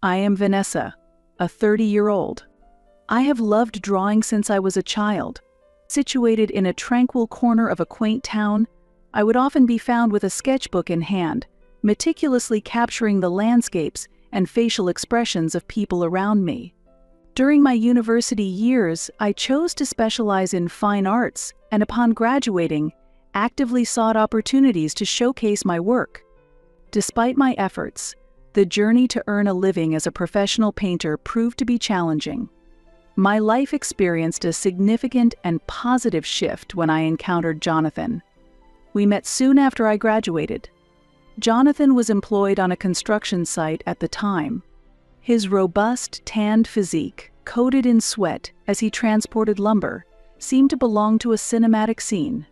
I am Vanessa, a 30-year-old. I have loved drawing since I was a child. Situated in a tranquil corner of a quaint town, I would often be found with a sketchbook in hand, meticulously capturing the landscapes and facial expressions of people around me. During my university years, I chose to specialize in fine arts, and upon graduating, actively sought opportunities to showcase my work. Despite my efforts, the journey to earn a living as a professional painter proved to be challenging. My life experienced a significant and positive shift when I encountered Jonathan. We met soon after I graduated. Jonathan was employed on a construction site at the time. His robust, tanned physique, coated in sweat as he transported lumber, seemed to belong to a cinematic scene.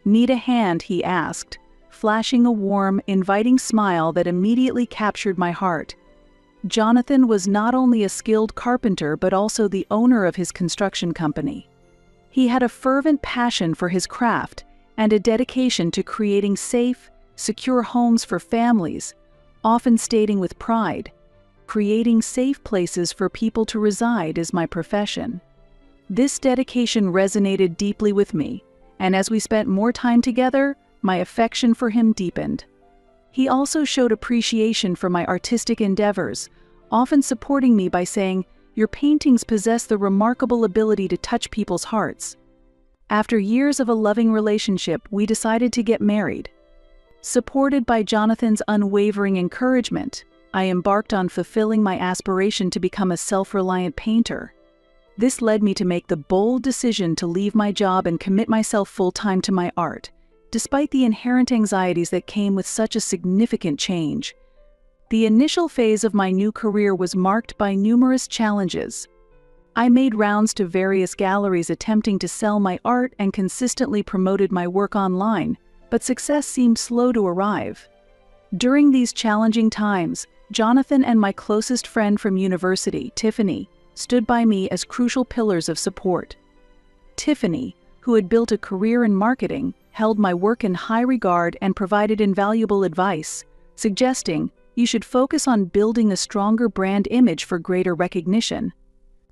"Need a hand?" he asked, flashing a warm, inviting smile that immediately captured my heart. Jonathan was not only a skilled carpenter but also the owner of his construction company. He had a fervent passion for his craft and a dedication to creating safe, secure homes for families, often stating with pride, "Creating safe places for people to reside is my profession." This dedication resonated deeply with me, and as we spent more time together, my affection for him deepened. He also showed appreciation for my artistic endeavors, often supporting me by saying, "Your paintings possess the remarkable ability to touch people's hearts." After years of a loving relationship, we decided to get married. Supported by Jonathan's unwavering encouragement, I embarked on fulfilling my aspiration to become a self-reliant painter. This led me to make the bold decision to leave my job and commit myself full-time to my art, despite the inherent anxieties that came with such a significant change. The initial phase of my new career was marked by numerous challenges. I made rounds to various galleries attempting to sell my art and consistently promoted my work online, but success seemed slow to arrive. During these challenging times, Jonathan and my closest friend from university, Tiffany, stood by me as crucial pillars of support. Tiffany, who had built a career in marketing, held my work in high regard and provided invaluable advice, suggesting, "You should focus on building a stronger brand image for greater recognition."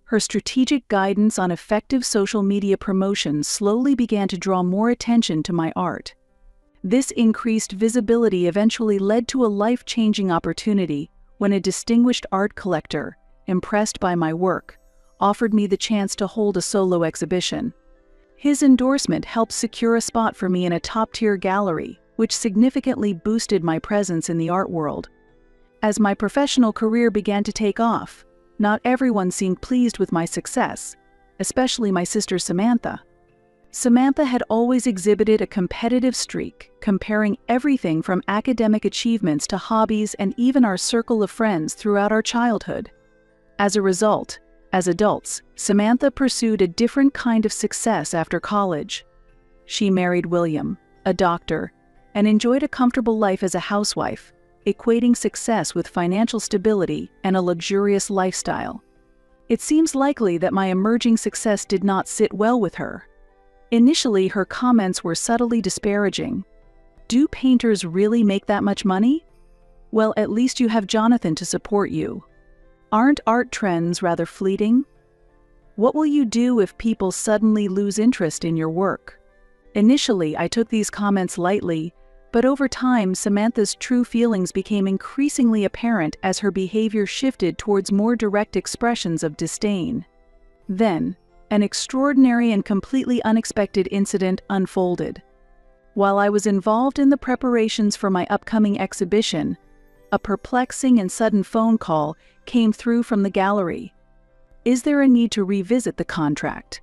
Her strategic guidance on effective social media promotion slowly began to draw more attention to my art. This increased visibility eventually led to a life-changing opportunity when a distinguished art collector, impressed by my work, offered me the chance to hold a solo exhibition. His endorsement helped secure a spot for me in a top-tier gallery, which significantly boosted my presence in the art world. As my professional career began to take off, not everyone seemed pleased with my success, especially my sister Samantha. Samantha had always exhibited a competitive streak, comparing everything from academic achievements to hobbies and even our circle of friends throughout our childhood. As a result, as adults, Samantha pursued a different kind of success after college. She married William, a doctor, and enjoyed a comfortable life as a housewife, equating success with financial stability and a luxurious lifestyle. It seems likely that my emerging success did not sit well with her. Initially, her comments were subtly disparaging. "Do painters really make that much money? Well, at least you have Jonathan to support you. Aren't art trends rather fleeting? What will you do if people suddenly lose interest in your work?" Initially, I took these comments lightly, but over time, Samantha's true feelings became increasingly apparent as her behavior shifted towards more direct expressions of disdain. Then, an extraordinary and completely unexpected incident unfolded. While I was involved in the preparations for my upcoming exhibition, a perplexing and sudden phone call came through from the gallery. "Is there a need to revisit the contract?"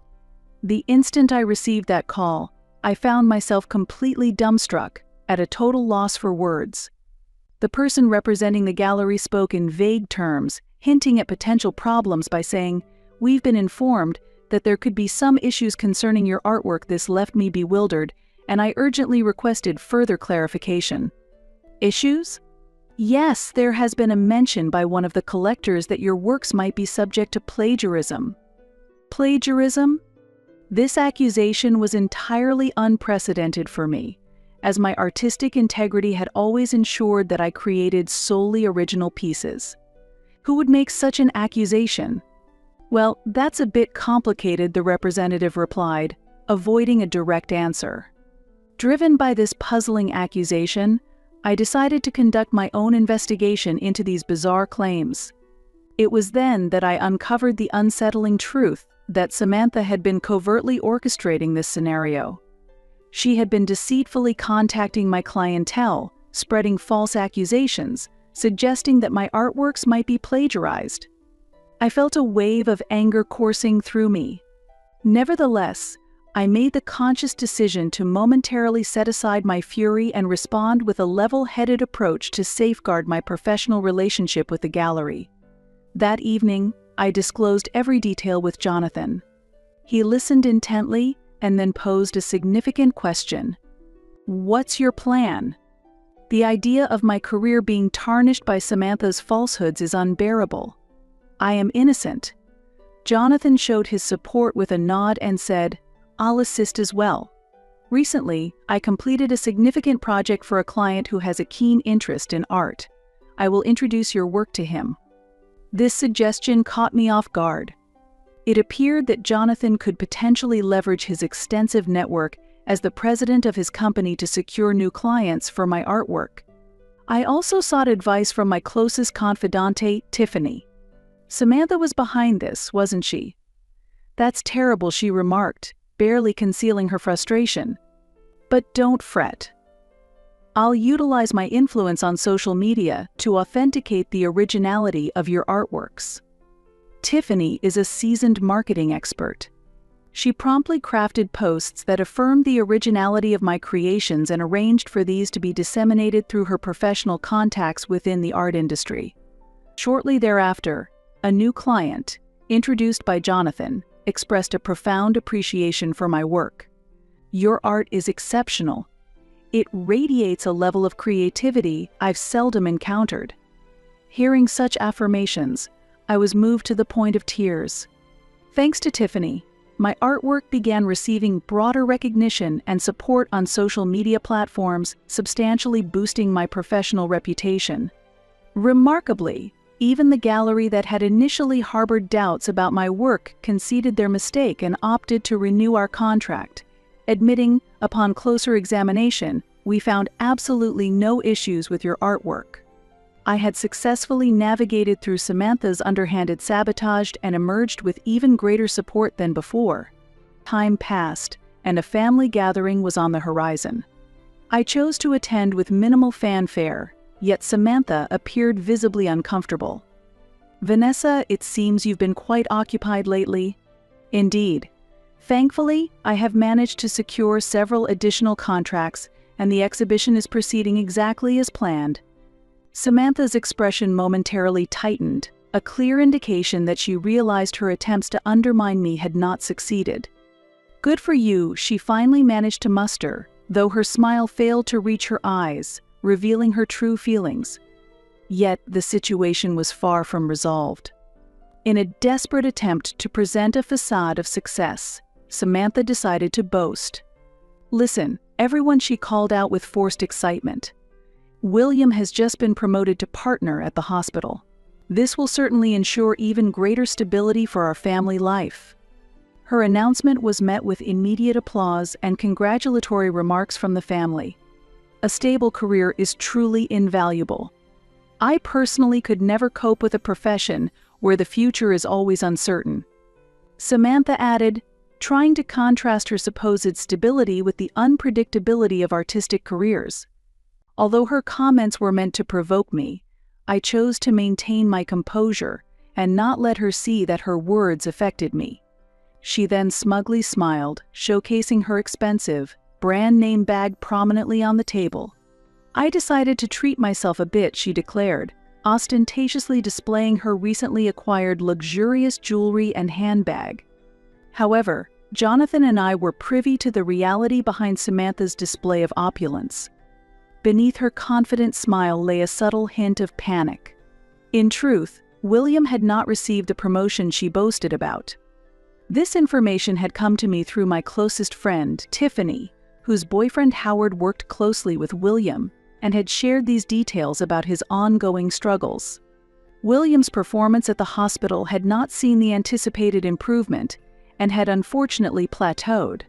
The instant I received that call, I found myself completely dumbstruck, at a total loss for words. The person representing the gallery spoke in vague terms, hinting at potential problems by saying, "We've been informed that there could be some issues concerning your artwork." This left me bewildered, and I urgently requested further clarification. "Issues?" "Yes, there has been a mention by one of the collectors that your works might be subject to plagiarism." Plagiarism? This accusation was entirely unprecedented for me, as my artistic integrity had always ensured that I created solely original pieces. Who would make such an accusation? Well, that's a bit complicated, the representative replied, avoiding a direct answer. Driven by this puzzling accusation, I decided to conduct my own investigation into these bizarre claims. It was then that I uncovered the unsettling truth that Samantha had been covertly orchestrating this scenario. She had been deceitfully contacting my clientele, spreading false accusations, suggesting that my artworks might be plagiarized. I felt a wave of anger coursing through me. Nevertheless, I made the conscious decision to momentarily set aside my fury and respond with a level-headed approach to safeguard my professional relationship with the gallery. That evening, I disclosed every detail with Jonathan. He listened intently and then posed a significant question. "What's your plan?" The idea of my career being tarnished by Samantha's falsehoods is unbearable. I am innocent. Jonathan showed his support with a nod and said, "I'll assist as well. Recently, I completed a significant project for a client who has a keen interest in art. I will introduce your work to him." This suggestion caught me off guard. It appeared that Jonathan could potentially leverage his extensive network as the president of his company to secure new clients for my artwork. I also sought advice from my closest confidante, Tiffany. Samantha was behind this, wasn't she? "That's terrible," she remarked, barely concealing her frustration. "But don't fret. I'll utilize my influence on social media to authenticate the originality of your artworks." Tiffany is a seasoned marketing expert. She promptly crafted posts that affirmed the originality of my creations and arranged for these to be disseminated through her professional contacts within the art industry. Shortly thereafter, a new client, introduced by Jonathan, expressed a profound appreciation for my work. "Your art is exceptional. It radiates a level of creativity I've seldom encountered." Hearing such affirmations, I was moved to the point of tears. Thanks to Tiffany, my artwork began receiving broader recognition and support on social media platforms, substantially boosting my professional reputation. Remarkably, even the gallery that had initially harbored doubts about my work conceded their mistake and opted to renew our contract, admitting, upon closer examination, "We found absolutely no issues with your artwork." I had successfully navigated through Samantha's underhanded sabotage and emerged with even greater support than before. Time passed, and a family gathering was on the horizon. I chose to attend with minimal fanfare, yet Samantha appeared visibly uncomfortable. "Vanessa, it seems you've been quite occupied lately." "Indeed. Thankfully, I have managed to secure several additional contracts, and the exhibition is proceeding exactly as planned." Samantha's expression momentarily tightened, a clear indication that she realized her attempts to undermine me had not succeeded. "Good for you," she finally managed to muster, though her smile failed to reach her eyes, revealing her true feelings. Yet the situation was far from resolved. In a desperate attempt to present a facade of success, Samantha decided to boast. "Listen, everyone," she called out with forced excitement. "William has just been promoted to partner at the hospital. This will certainly ensure even greater stability for our family life." Her announcement was met with immediate applause and congratulatory remarks from the family. A stable career is truly invaluable. I personally could never cope with a profession where the future is always uncertain. Samantha added, trying to contrast her supposed stability with the unpredictability of artistic careers. Although her comments were meant to provoke me, I chose to maintain my composure and not let her see that her words affected me. She then smugly smiled, showcasing her expensive, brand-name bag prominently on the table. "I decided to treat myself a bit," she declared, ostentatiously displaying her recently acquired luxurious jewelry and handbag. However, Jonathan and I were privy to the reality behind Samantha's display of opulence. Beneath her confident smile lay a subtle hint of panic. In truth, William had not received the promotion she boasted about. This information had come to me through my closest friend, Tiffany, whose boyfriend Howard worked closely with William and had shared these details about his ongoing struggles. William's performance at the hospital had not seen the anticipated improvement and had unfortunately plateaued.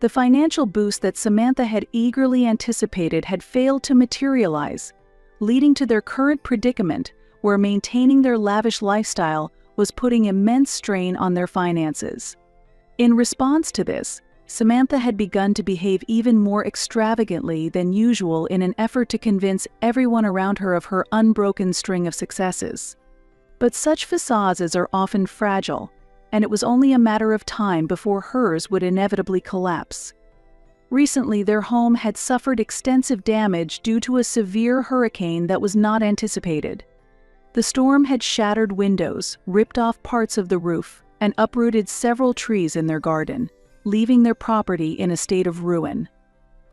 The financial boost that Samantha had eagerly anticipated had failed to materialize, leading to their current predicament where maintaining their lavish lifestyle was putting immense strain on their finances. In response to this, Samantha had begun to behave even more extravagantly than usual in an effort to convince everyone around her of her unbroken string of successes. But such facades are often fragile, and it was only a matter of time before hers would inevitably collapse. Recently, their home had suffered extensive damage due to a severe hurricane that was not anticipated. The storm had shattered windows, ripped off parts of the roof, and uprooted several trees in their garden, leaving their property in a state of ruin.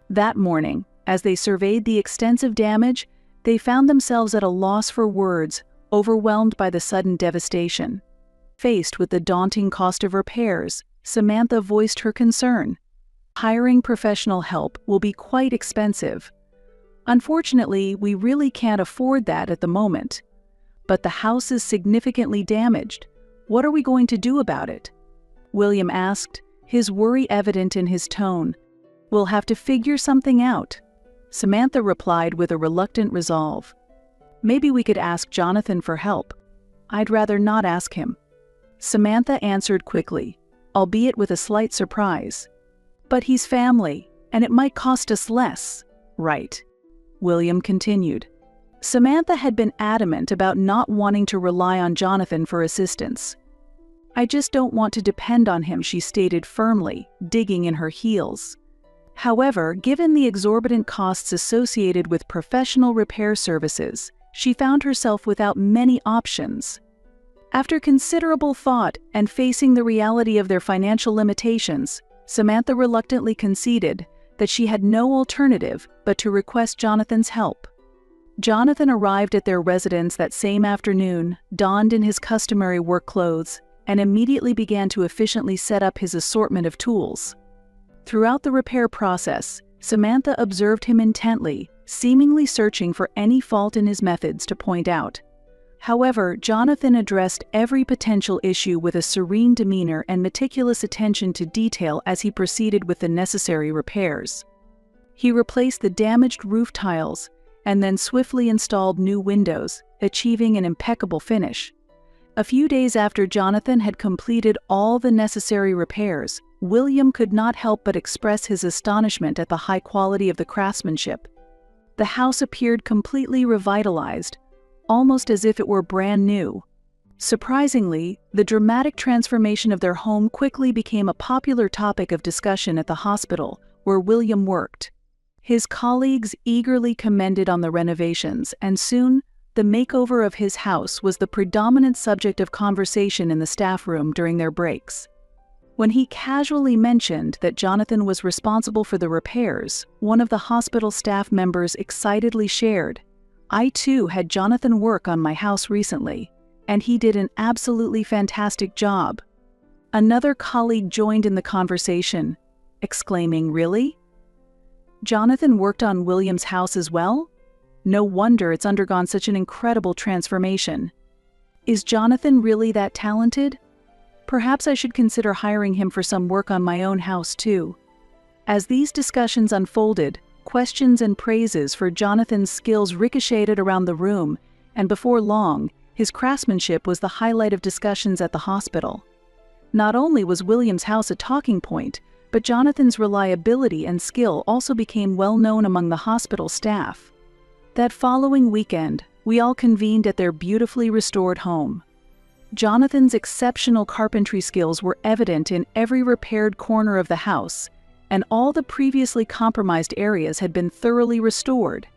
That morning, as they surveyed the extensive damage, they found themselves at a loss for words, overwhelmed by the sudden devastation. Faced with the daunting cost of repairs, Samantha voiced her concern. Hiring professional help will be quite expensive. Unfortunately, we really can't afford that at the moment. But the house is significantly damaged. What are we going to do about it? William asked, his worry evident in his tone. We'll have to figure something out. Samantha replied with a reluctant resolve. Maybe we could ask Jonathan for help. I'd rather not ask him. Samantha answered quickly, albeit with a slight surprise. But he's family, and it might cost us less, right? William continued. Samantha had been adamant about not wanting to rely on Jonathan for assistance. I just don't want to depend on him, she stated firmly, digging in her heels. However, given the exorbitant costs associated with professional repair services, she found herself without many options. After considerable thought and facing the reality of their financial limitations, Samantha reluctantly conceded that she had no alternative but to request Jonathan's help. Jonathan arrived at their residence that same afternoon, donned in his customary work clothes, and immediately began to efficiently set up his assortment of tools. Throughout the repair process, Samantha observed him intently, seemingly searching for any fault in his methods to point out. However, Jonathan addressed every potential issue with a serene demeanor and meticulous attention to detail as he proceeded with the necessary repairs. He replaced the damaged roof tiles and then swiftly installed new windows, achieving an impeccable finish. A few days after Jonathan had completed all the necessary repairs, William could not help but express his astonishment at the high quality of the craftsmanship. The house appeared completely revitalized, almost as if it were brand new. Surprisingly, the dramatic transformation of their home quickly became a popular topic of discussion at the hospital where William worked. His colleagues eagerly commented on the renovations, and soon, the makeover of his house was the predominant subject of conversation in the staff room during their breaks. When he casually mentioned that Jonathan was responsible for the repairs, one of the hospital staff members excitedly shared, I too had Jonathan work on my house recently, and he did an absolutely fantastic job. Another colleague joined in the conversation, exclaiming, Really? Jonathan worked on William's house as well? No wonder it's undergone such an incredible transformation. Is Jonathan really that talented? Perhaps I should consider hiring him for some work on my own house too. As these discussions unfolded, questions and praises for Jonathan's skills ricocheted around the room, and before long, his craftsmanship was the highlight of discussions at the hospital. Not only was William's house a talking point, but Jonathan's reliability and skill also became well known among the hospital staff. That following weekend, we all convened at their beautifully restored home. Jonathan's exceptional carpentry skills were evident in every repaired corner of the house, and all the previously compromised areas had been thoroughly restored.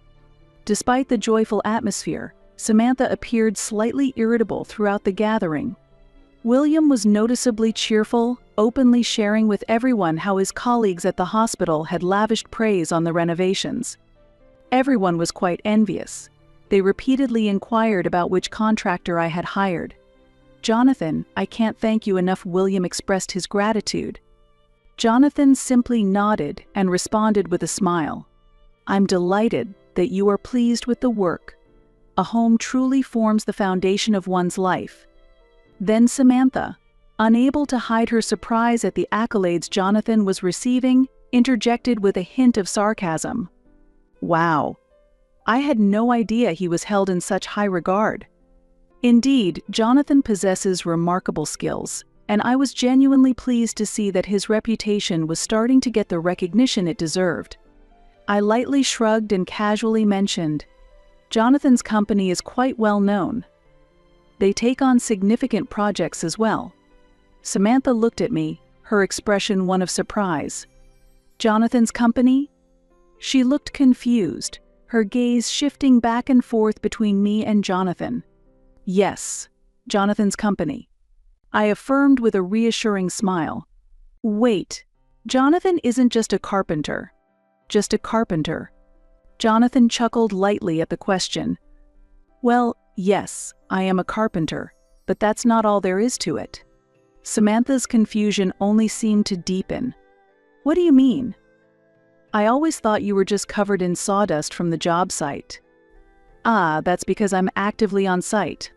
Despite the joyful atmosphere, Samantha appeared slightly irritable throughout the gathering. William was noticeably cheerful, openly sharing with everyone how his colleagues at the hospital had lavished praise on the renovations. Everyone was quite envious. They repeatedly inquired about which contractor I had hired. Jonathan, I can't thank you enough, William expressed his gratitude. Jonathan simply nodded and responded with a smile. I'm delighted that you are pleased with the work. A home truly forms the foundation of one's life. Then Samantha, unable to hide her surprise at the accolades Jonathan was receiving, interjected with a hint of sarcasm. Wow, I had no idea he was held in such high regard. Indeed, Jonathan possesses remarkable skills, and I was genuinely pleased to see that his reputation was starting to get the recognition it deserved. I lightly shrugged and casually mentioned, Jonathan's company is quite well known. They take on significant projects as well. Samantha looked at me, her expression one of surprise. Jonathan's company? She looked confused, her gaze shifting back and forth between me and Jonathan. Yes, Jonathan's company. I affirmed with a reassuring smile. Wait, Jonathan isn't just a carpenter. Just a carpenter. Jonathan chuckled lightly at the question. Well, yes, I am a carpenter, but that's not all there is to it. Samantha's confusion only seemed to deepen. What do you mean? I always thought you were just covered in sawdust from the job site. Ah, that's because I'm actively on site.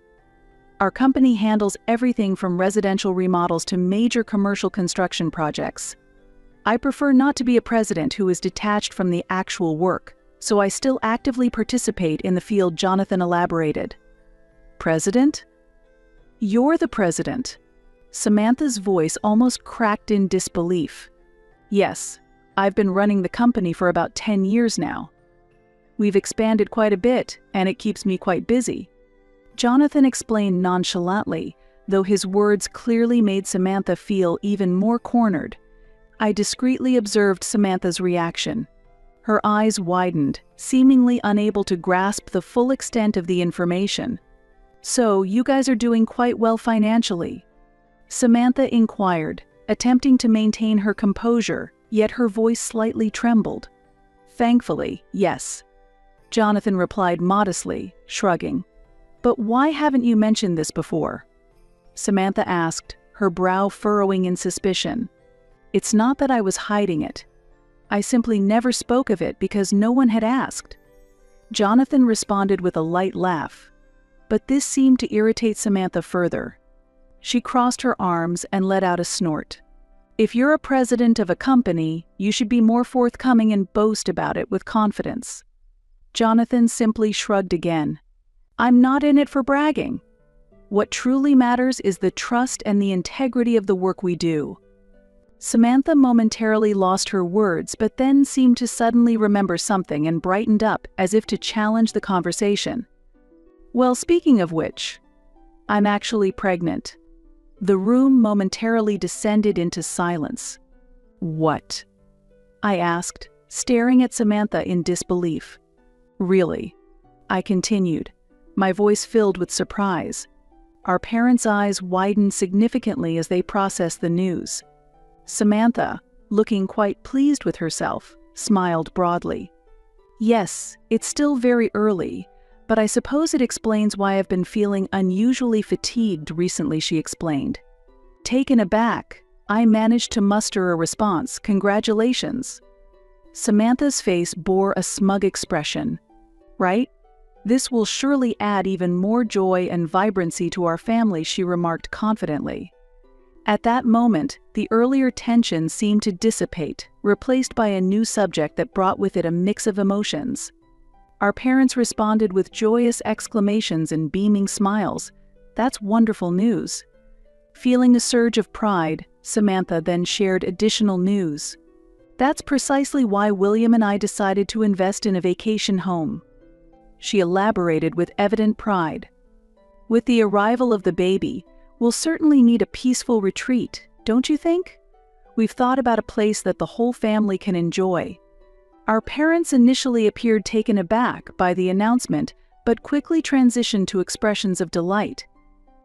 Our company handles everything from residential remodels to major commercial construction projects. I prefer not to be a president who is detached from the actual work, so I still actively participate in the field. Jonathan elaborated. President? You're the president. Samantha's voice almost cracked in disbelief. Yes, I've been running the company for about 10 years now. We've expanded quite a bit, and it keeps me quite busy. Jonathan explained nonchalantly, though his words clearly made Samantha feel even more cornered. I discreetly observed Samantha's reaction. Her eyes widened, seemingly unable to grasp the full extent of the information. So, you guys are doing quite well financially? Samantha inquired, attempting to maintain her composure, yet her voice slightly trembled. Thankfully, yes. Jonathan replied modestly, shrugging. But why haven't you mentioned this before? Samantha asked, her brow furrowing in suspicion. It's not that I was hiding it. I simply never spoke of it because no one had asked. Jonathan responded with a light laugh. But this seemed to irritate Samantha further. She crossed her arms and let out a snort. If you're a president of a company, you should be more forthcoming and boast about it with confidence. Jonathan simply shrugged again. I'm not in it for bragging. What truly matters is the trust and the integrity of the work we do. Samantha momentarily lost her words, but then seemed to suddenly remember something and brightened up as if to challenge the conversation. Well, speaking of which, I'm actually pregnant. The room momentarily descended into silence. What? I asked, staring at Samantha in disbelief. Really? I continued, my voice filled with surprise. Our parents' eyes widened significantly as they processed the news. Samantha, looking quite pleased with herself, smiled broadly. Yes, it's still very early, but I suppose it explains why I've been feeling unusually fatigued recently, she explained. Taken aback, I managed to muster a response, congratulations. Samantha's face bore a smug expression. Right? This will surely add even more joy and vibrancy to our family, she remarked confidently. At that moment, the earlier tension seemed to dissipate, replaced by a new subject that brought with it a mix of emotions. Our parents responded with joyous exclamations and beaming smiles. That's wonderful news. Feeling a surge of pride, Samantha then shared additional news. That's precisely why William and I decided to invest in a vacation home. She elaborated with evident pride. With the arrival of the baby, we'll certainly need a peaceful retreat, don't you think? We've thought about a place that the whole family can enjoy. Our parents initially appeared taken aback by the announcement, but quickly transitioned to expressions of delight.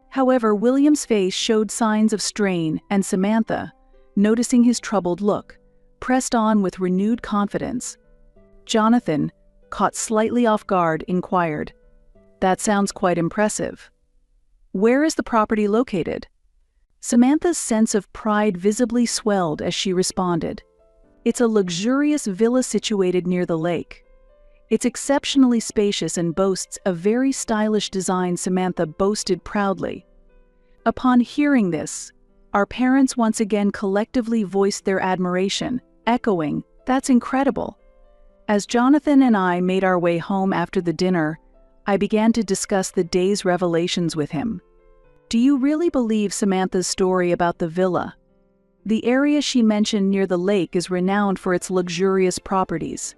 However, William's face showed signs of strain, and Samantha, noticing his troubled look, pressed on with renewed confidence. Jonathan, caught slightly off guard, inquired, "That sounds quite impressive. Where is the property located?" Samantha's sense of pride visibly swelled as she responded, "It's a luxurious villa situated near the lake. It's exceptionally spacious and boasts a very stylish design, Samantha boasted proudly. Upon hearing this, our parents once again collectively voiced their admiration, echoing, "That's incredible." As Jonathan and I made our way home after the dinner, I began to discuss the day's revelations with him. "Do you really believe Samantha's story about the villa? The area she mentioned near the lake is renowned for its luxurious properties.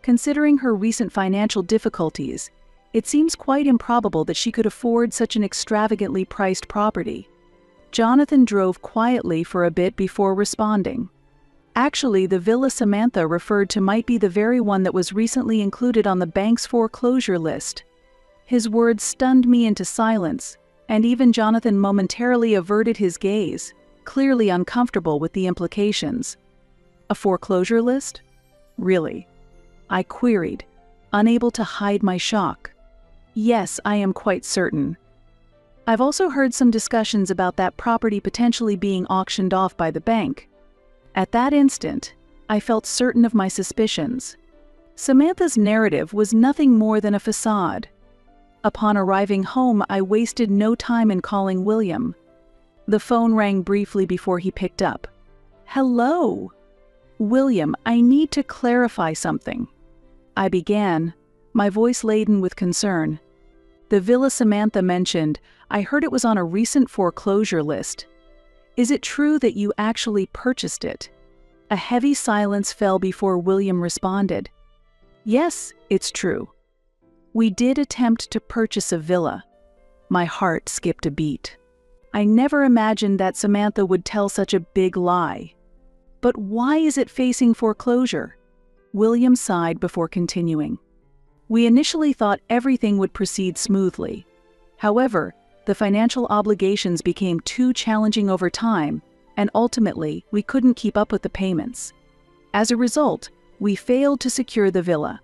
Considering her recent financial difficulties, it seems quite improbable that she could afford such an extravagantly priced property." Jonathan drove quietly for a bit before responding. "Actually, the villa Samantha referred to might be the very one that was recently included on the bank's foreclosure list." His words stunned me into silence, and even Jonathan momentarily averted his gaze, clearly uncomfortable with the implications. "A foreclosure list? Really?" I queried, unable to hide my shock. "Yes, I am quite certain. I've also heard some discussions about that property potentially being auctioned off by the bank." At that instant, I felt certain of my suspicions. Samantha's narrative was nothing more than a facade. Upon arriving home, I wasted no time in calling William. The phone rang briefly before he picked up. "Hello?" "William, I need to clarify something," I began, my voice laden with concern. "The villa Samantha mentioned, I heard it was on a recent foreclosure list. Is it true that you actually purchased it?" A heavy silence fell before William responded. "Yes, it's true. We did attempt to purchase a villa." My heart skipped a beat. I never imagined that Samantha would tell such a big lie. "But why is it facing foreclosure?" William sighed before continuing. "We initially thought everything would proceed smoothly. However, the financial obligations became too challenging over time, and ultimately, we couldn't keep up with the payments. As a result, we failed to secure the villa."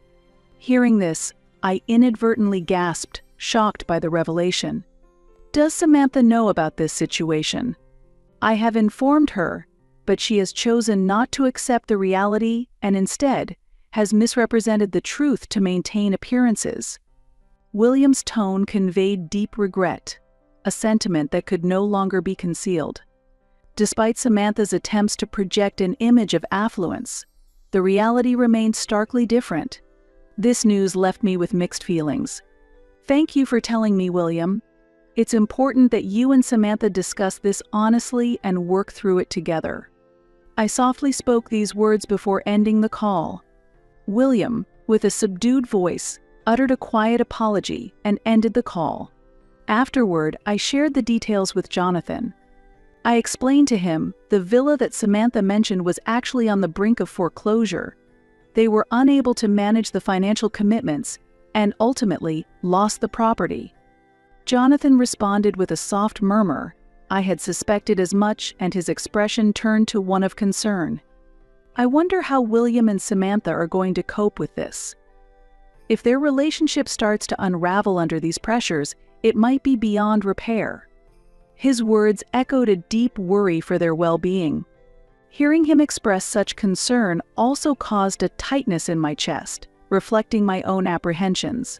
Hearing this, I inadvertently gasped, shocked by the revelation. "Does Samantha know about this situation?" "I have informed her, but she has chosen not to accept the reality and instead has misrepresented the truth to maintain appearances." William's tone conveyed deep regret, a sentiment that could no longer be concealed. Despite Samantha's attempts to project an image of affluence, the reality remained starkly different. This news left me with mixed feelings. "Thank you for telling me, William. It's important that you and Samantha discuss this honestly and work through it together." I softly spoke these words before ending the call. William, with a subdued voice, uttered a quiet apology and ended the call. Afterward, I shared the details with Jonathan. I explained to him the villa that Samantha mentioned was actually on the brink of foreclosure. They were unable to manage the financial commitments and ultimately lost the property. Jonathan responded with a soft murmur. I had suspected as much, and his expression turned to one of concern. "I wonder how William and Samantha are going to cope with this. If their relationship starts to unravel under these pressures, it might be beyond repair." His words echoed a deep worry for their well-being. Hearing him express such concern also caused a tightness in my chest, reflecting my own apprehensions.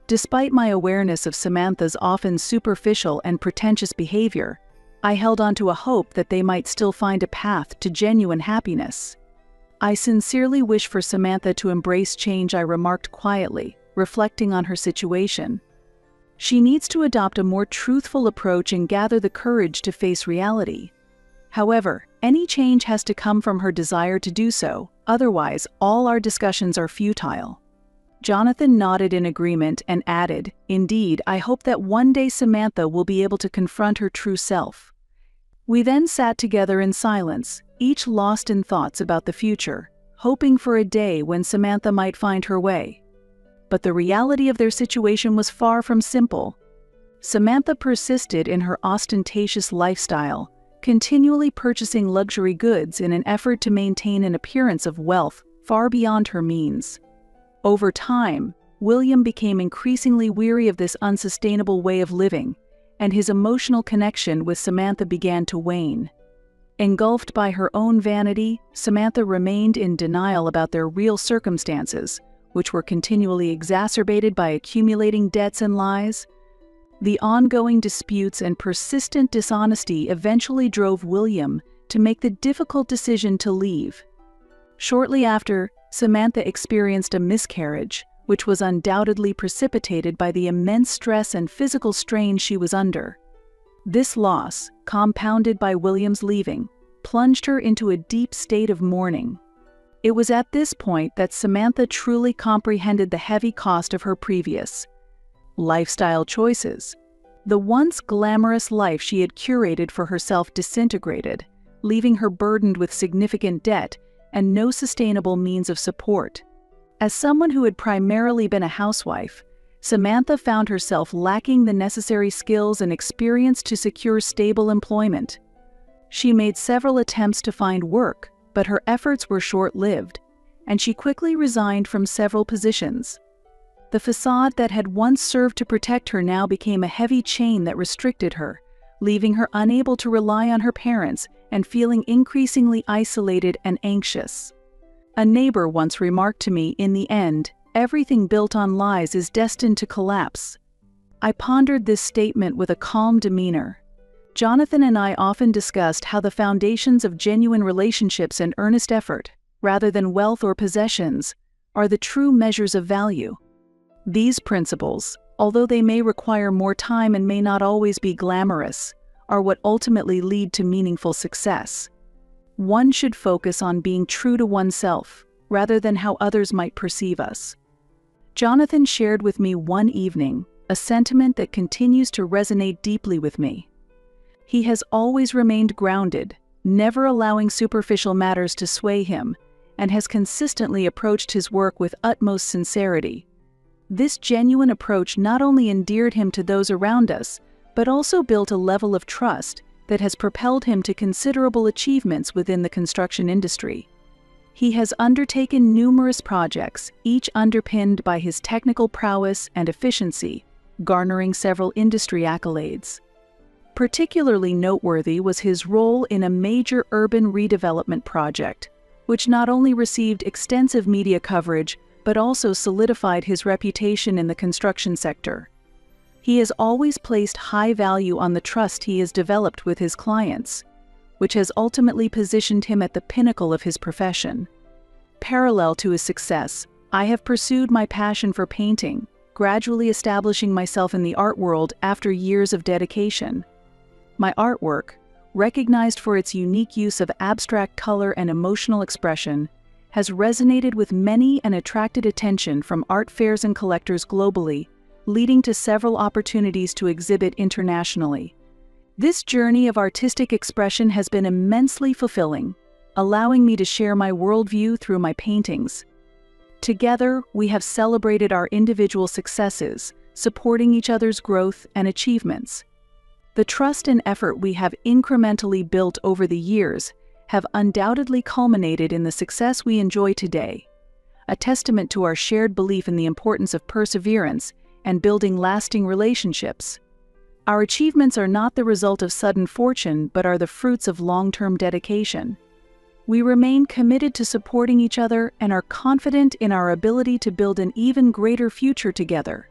Despite my awareness of Samantha's often superficial and pretentious behavior, I held on to a hope that they might still find a path to genuine happiness. "I sincerely wish for Samantha to embrace change," I remarked quietly, reflecting on her situation. "She needs to adopt a more truthful approach and gather the courage to face reality. However, any change has to come from her desire to do so, otherwise all our discussions are futile." Jonathan nodded in agreement and added, "Indeed, I hope that one day Samantha will be able to confront her true self." We then sat together in silence, each lost in thoughts about the future, hoping for a day when Samantha might find her way. But the reality of their situation was far from simple. Samantha persisted in her ostentatious lifestyle, continually purchasing luxury goods in an effort to maintain an appearance of wealth far beyond her means. Over time, William became increasingly weary of this unsustainable way of living, and his emotional connection with Samantha began to wane. Engulfed by her own vanity, Samantha remained in denial about their real circumstances, which were continually exacerbated by accumulating debts and lies. The ongoing disputes and persistent dishonesty eventually drove William to make the difficult decision to leave. Shortly after, Samantha experienced a miscarriage, which was undoubtedly precipitated by the immense stress and physical strain she was under. This loss, compounded by William's leaving, plunged her into a deep state of mourning. It was at this point that Samantha truly comprehended the heavy cost of her previous lifestyle choices. The once glamorous life she had curated for herself disintegrated, leaving her burdened with significant debt and no sustainable means of support. As someone who had primarily been a housewife, Samantha found herself lacking the necessary skills and experience to secure stable employment. She made several attempts to find work, but her efforts were short-lived, and she quickly resigned from several positions. The facade that had once served to protect her now became a heavy chain that restricted her, leaving her unable to rely on her parents and feeling increasingly isolated and anxious. A neighbor once remarked to me, "In the end, everything built on lies is destined to collapse." I pondered this statement with a calm demeanor. Jonathan and I often discussed how the foundations of genuine relationships and earnest effort, rather than wealth or possessions, are the true measures of value. These principles, although they may require more time and may not always be glamorous, are what ultimately lead to meaningful success. One should focus on being true to oneself, rather than how others might perceive us. Jonathan shared with me one evening a sentiment that continues to resonate deeply with me. He has always remained grounded, never allowing superficial matters to sway him, and has consistently approached his work with utmost sincerity. This genuine approach not only endeared him to those around us, but also built a level of trust that has propelled him to considerable achievements within the construction industry. He has undertaken numerous projects, each underpinned by his technical prowess and efficiency, garnering several industry accolades. Particularly noteworthy was his role in a major urban redevelopment project, which not only received extensive media coverage but also solidified his reputation in the construction sector. He has always placed high value on the trust he has developed with his clients, which has ultimately positioned him at the pinnacle of his profession. Parallel to his success, I have pursued my passion for painting, gradually establishing myself in the art world after years of dedication. My artwork, recognized for its unique use of abstract color and emotional expression, has resonated with many and attracted attention from art fairs and collectors globally, leading to several opportunities to exhibit internationally. This journey of artistic expression has been immensely fulfilling, allowing me to share my worldview through my paintings. Together, we have celebrated our individual successes, supporting each other's growth and achievements. The trust and effort we have incrementally built over the years have undoubtedly culminated in the success we enjoy today, a testament to our shared belief in the importance of perseverance and building lasting relationships. Our achievements are not the result of sudden fortune, but are the fruits of long-term dedication. We remain committed to supporting each other and are confident in our ability to build an even greater future together.